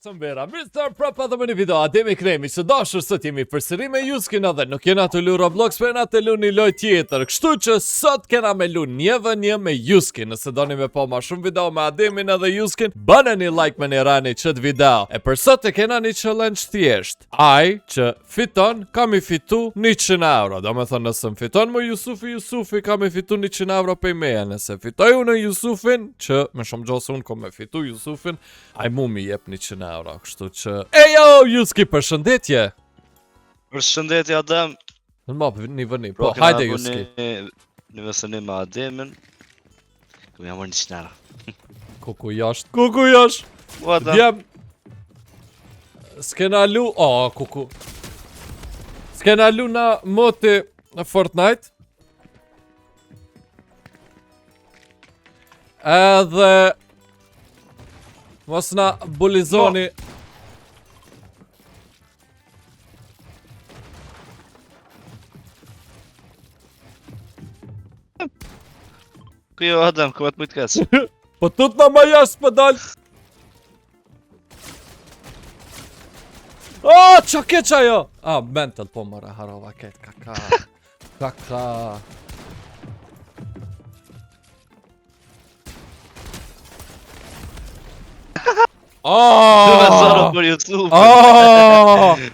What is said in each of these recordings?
Mbera, Mr. Prapa dhe më një video, Ademi Kremi, së dashur sot jemi përsëri me Juskin edhe nuk jena të lu Roblox, për jena të lu një loj tjetër, kështu që sot kena me lu 1v1 me Juskin, nëse doni me po ma shumë video me Ademin edhe Juskin, bëne një like me një rani qët video, e për sot e kena një challenge thjesht, aj që fiton, kam i fitu 100 euro, do me thënë nëse më fiton më Jusufi kam i fitu 100 euro për meja, nëse fitoj unë Jusufin, që me shumë gjosë unë kom me fitu Jusufin, aj mu mi jep 100 euro, kështu që... Ejo, Juski, përshëndetje! Përshëndetje, Adem! Në ma, një vëni, po, hajde, Juski. Një vësënim me Ademin. Ku jam mërë 100 euro. Kuku jasht! Po, Adem! Djem... S'kena lu... O, kuku... S'kena lu na moti në Fortnite. Edhe... Mos na bulizoni. Ku jo, Adem, ku vetë mujtë kësë? Po tut na ma jashtë për dal. O, qa keq ajo? A, mental po mëra harova ket, kaka. Kaka. Dhe me zonë për YouTube.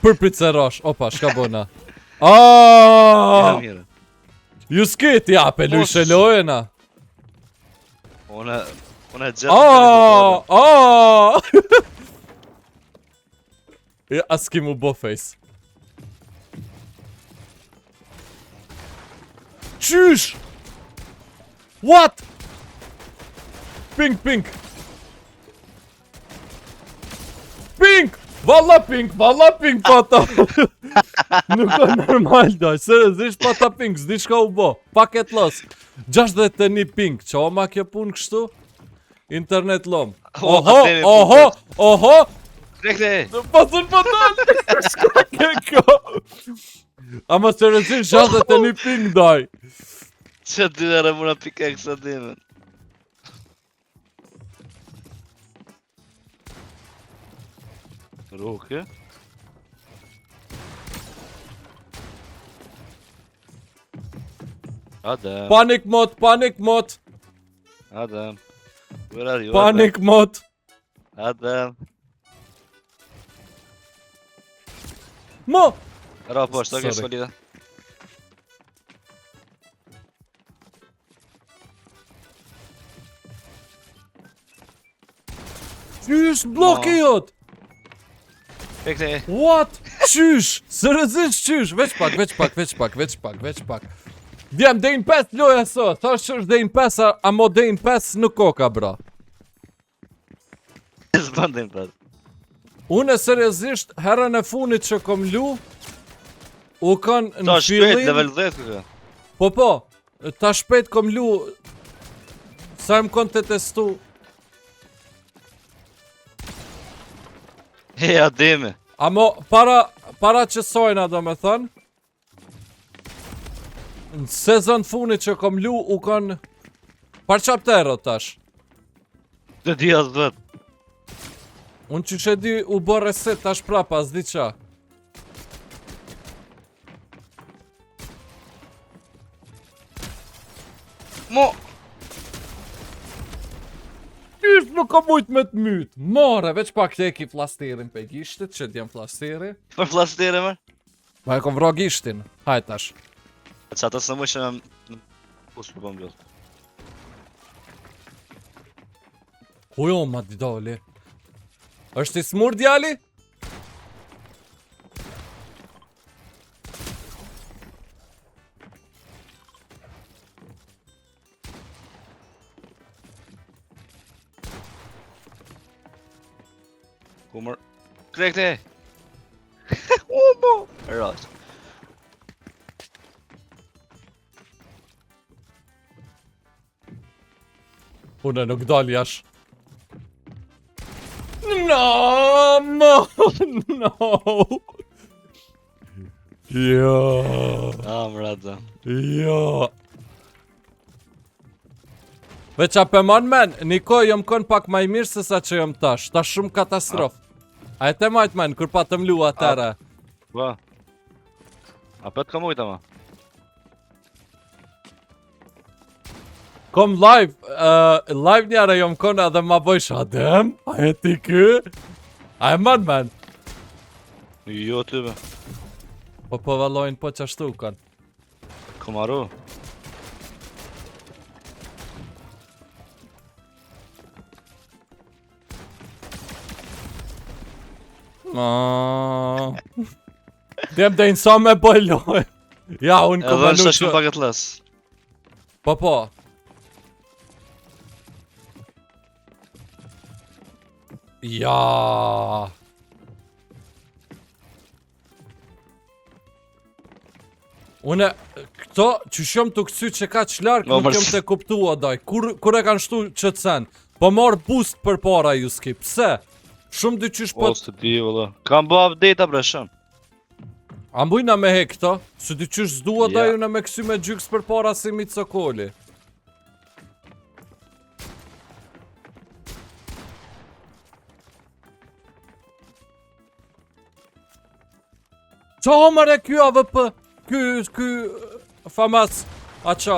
Për pizzerash, opa, shka bona. Ja, mire. Juski, ti ape lushe lojena. Une gjithë të Ja, as ki mu bo face. Qysh? What? Pink. Pink! Valla pink pata! Nuk o normal doj, seriozisht pata pink, zdi shka u bo. Paket los. 61 pink, që o ma kjo pun kështu? Internet lom. Oho! Rekte! Pasën patal! Shka ke ko? Ama seriozisht 61 pink doj. Që dy dhe muna pickaxe Ademin. Roke. Adem. Panic mode. Adem. Where are you? Panic mode. Adem. Mo! Ra poshtë, okej, Sorry. s'ko lidhe. Qysh bloki jot? Rekte. What? Qysh? Seriozisht qysh? Veç pak. Djem, dejnë 5 loja sot. Thash që është dejnë 5, a mo dejnë 5 nuk koka, bra. S'bandim pas. Unë seriozisht, herën e funit që kom lu, u kanë Ta në shpejt, fillim... level 10 këka. Po, ta shpejt kom lu, sa më kon të testu. He, Ademi. Amo, para që sojna do me thënë, në sezon funit që kom lu, u kanë par chaptero tash. Të di as vet. Unë që që di u bo reset tash prapa, s'di qa. Mo! Qysh nuk ka mujt me të myt. More, veç pak të eki flasterin pe gishtit, që djem flasteri. Për flastere, me? Ma e kom vro gishtin, hajt tash. Qa ta së më që në... Kus për bëm gjithë. Ku jo ma di dali? Është i smur djali? Kumër... Krekte! O, bo! Rast. Une nuk dal jash. No! Jo. Mrata. Jo. Veç a pëmon men, Niko jom kon pak maj mirë se sa që jom tash. Tash shumë katastrof. A e te majt men, kur pa të mlu atëra. Po. A pet ka mujta ma? Kom live, live njëra jom kona dhe ma bëjsh adem, a e ti kë? A e man men? Jo ty be. Po vallojnë po qashtu kanë. Komaru. Dem dhe insa me bëjloj. Ja, unë Edhe këmënu është shumë paket les. Po. Ja. Une, këto që shumë të kësy që ka qlark No, nuk jom të kuptua daj. Kur e kanë shtu që të sen? Po marrë boost për para ju skip. Pse? Shumë dy qysh po... O, së di, vëlla. Kam bo update-a bre shumë. A mbujna me he këto? Së dy qysh zdua Ja. daj une me kësy me gjyks për para si mi të sokoli. Qa mare kjo AVP? Ky famas. A qa?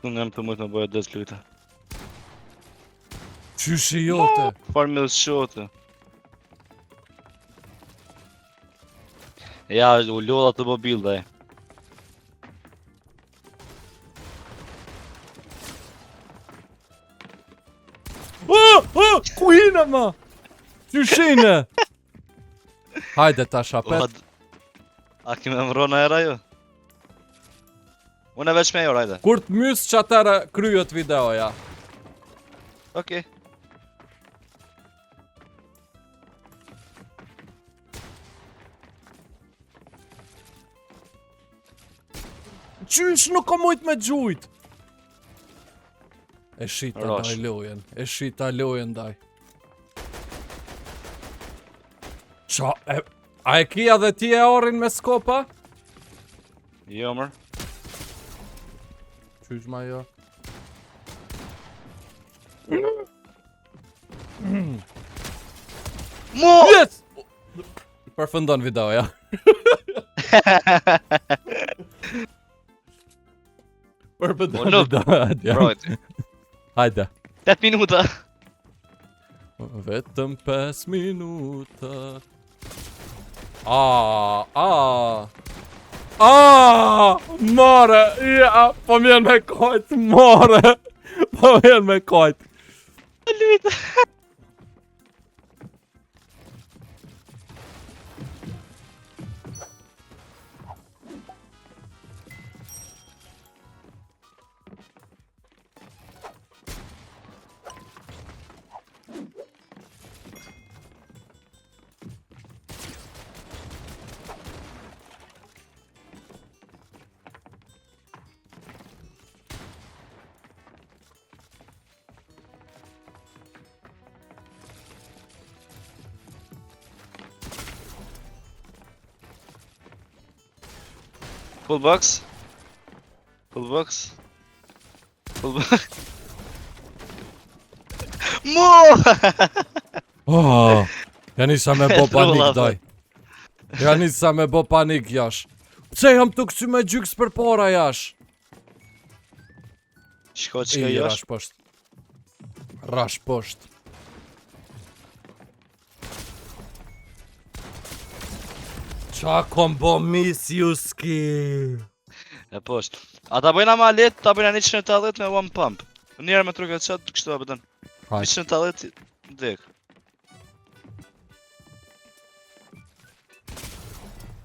Unë jam të mujtë me bëjë des lujta. Qyshi jote? Farmil shote. Ja, u lodha të mobil dhe. Ku hina ma? Qyshine? Hajde ta shapet. A kime më rona era ju? Unë e veç me jo, hajde. Kur të mysë që atëra kryot videoja. Okej. Qysh nuk ka mujt me gjujt? E shita Rosh. daj lojen. E shita lojen daj. Qa e... A e kia dhe ti e orin me skopa? Jo, mër. Qysh ma jo? Mo! Yes! Përfundon videoja. Përfundon O, nuk. videoja. Brojt. Hajde. 8 minuta. Vetëm 5 minuta. More, ja, po mjen me kojt, more. Po mjen me kojt. Lujta. Full box. Full box. Full box. Mo! Ja nisa me bo panik daj. Ja nisa me bo panik jash. Pse jam të kësy me gjyks për para jash? Shko që ka Rash jash. posht. Rash posht. Qa kom bo mis juski? E posht. A ta bëjna ma let, ta bëjna 180 me one pump. Njerë me truket qatë, kështu abëtën. Hajt. 180, dek.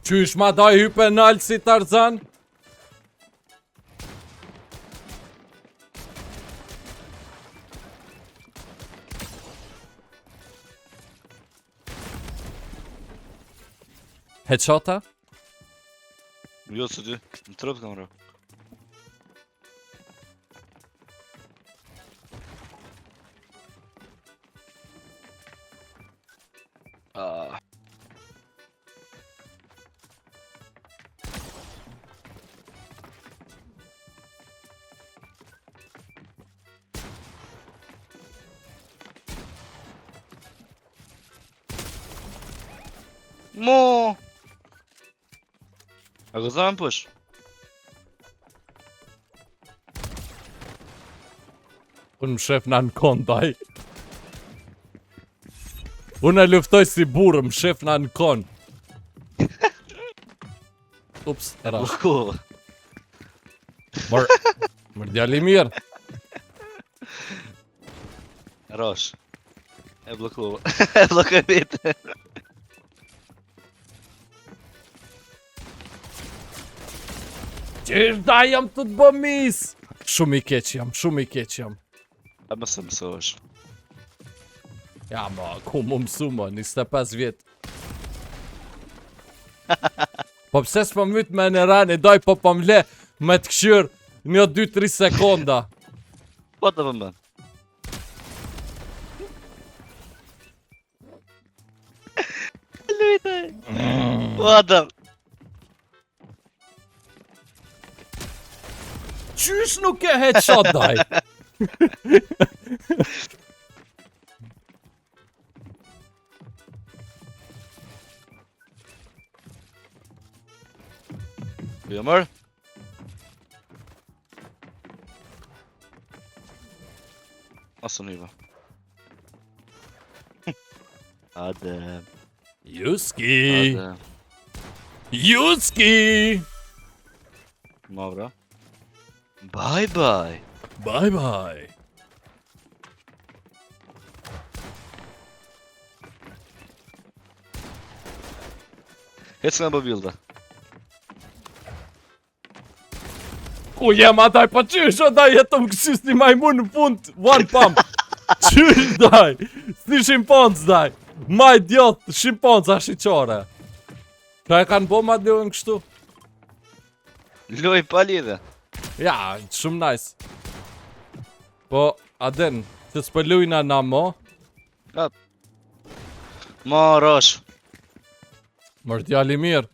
Qysh ma daj hype nalë si Tarzan? Headshota? Jo, së ty. Në trup kam rë. Mo! A gëzojmë push? Unë më shef në kondaj. Unë e luftoj si burë, më shef në kon. Ups, e rash. Bloku. Mër djali mirë. Rosh. E bloku. E blokoj vite. Qesh da jam të të bëmis. Shumë i keq jam, shumë i keq jam. A më së mësosh. Ja ma, ku më mësu ma, 25 vjet. Po pse s'po myt me në rani, doj po po mle me të këshyr një 2-3 sekonda. Po të pëmbën. Lujte. Po atëm. Qysh nuk e headshot daj? Jo mërë. Asë një va. Adem. Juski! Adem. Juski! Ma bra. Bye bye. Bye bye. Hec nga bëbilda. Ku jem ataj, pa qysh o daj jetëm kësys një majmun në fund, one pump. Qysh daj, si shimponc daj, maj djot, shimponca shiqore. Ka e kanë bo ma djojnë kështu? Loj pa lidhe. Ja, shumë nice. Po, Aden, që s'pëllujna na mo, Ma rosh. mërë djali mirë,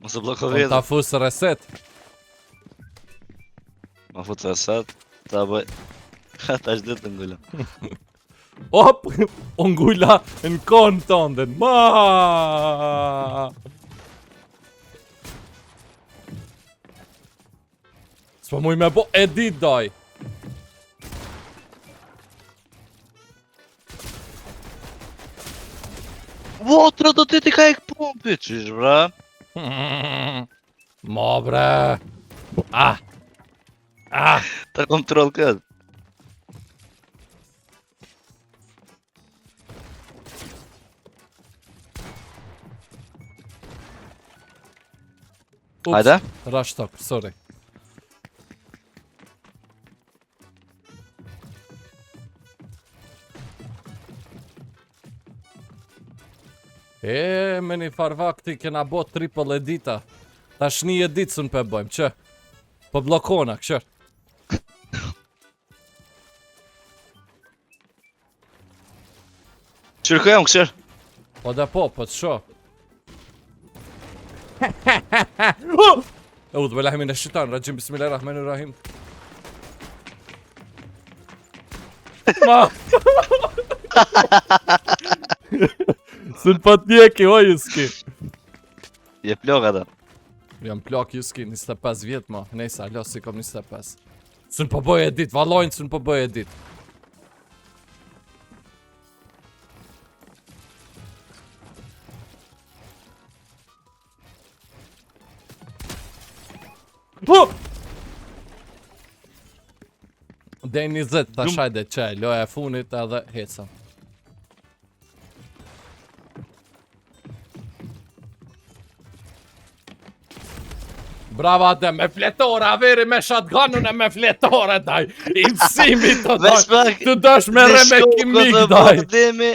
Mësë bloko po ta vete. fusë reset. Ma futë e set. Ta bëj. Ta është ditë ngulla. Op, ungulla në konë tënden, ma! S'po muj me bo edit daj. Votra do të ti ka e këpumpi. Qish bra? Ma bre. Ah. Ah. Ta kontrol këtë. Ups, Hajde. rush talk, sorry. E, me një farvakti kena bo triple edita. Tash një edit së në pe bojmë, që? Po blokona, këshër. Qërë jam këshër? Po dhe po të sho. U dhe billahi min e shitan, rajim bismillahirrahmanirrahim. Ma! Sën pat njeki, o Juski. Je plok ata. Jam plak Juski, 25 vjet ma. Nejsa, alo si kom 25. Sën po bëj edit, valojnë sën po bëj edit. Po! Dhe 20 ta shajde qaj, loja e funit edhe heca. Brava dhe me fletore, averi me shotgunun e me fletore, daj. I mësimi të daj. Vesh pak. Të dash me re me kimik, daj. Demi.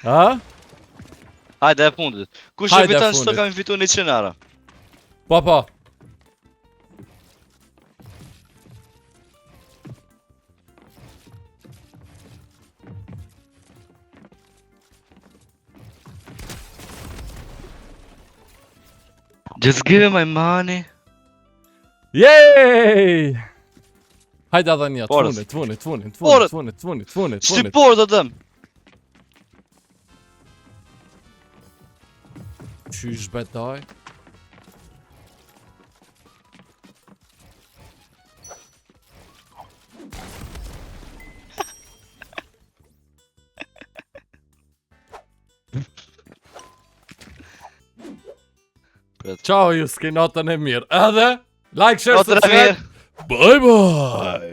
Ha? Hajde e fundit. Kush e Hajde e fiton fundit. s'to kam fitu 100 euro. Po, po. Just give me my money. Jej! Hajde edhe një, Porës. Porës. të funit. Shqipor të dëm. Qysh betaj? Ciao, Juski, natën e mirë. Edhe, like, share, Natën e subscribe. mirë. Bye bye.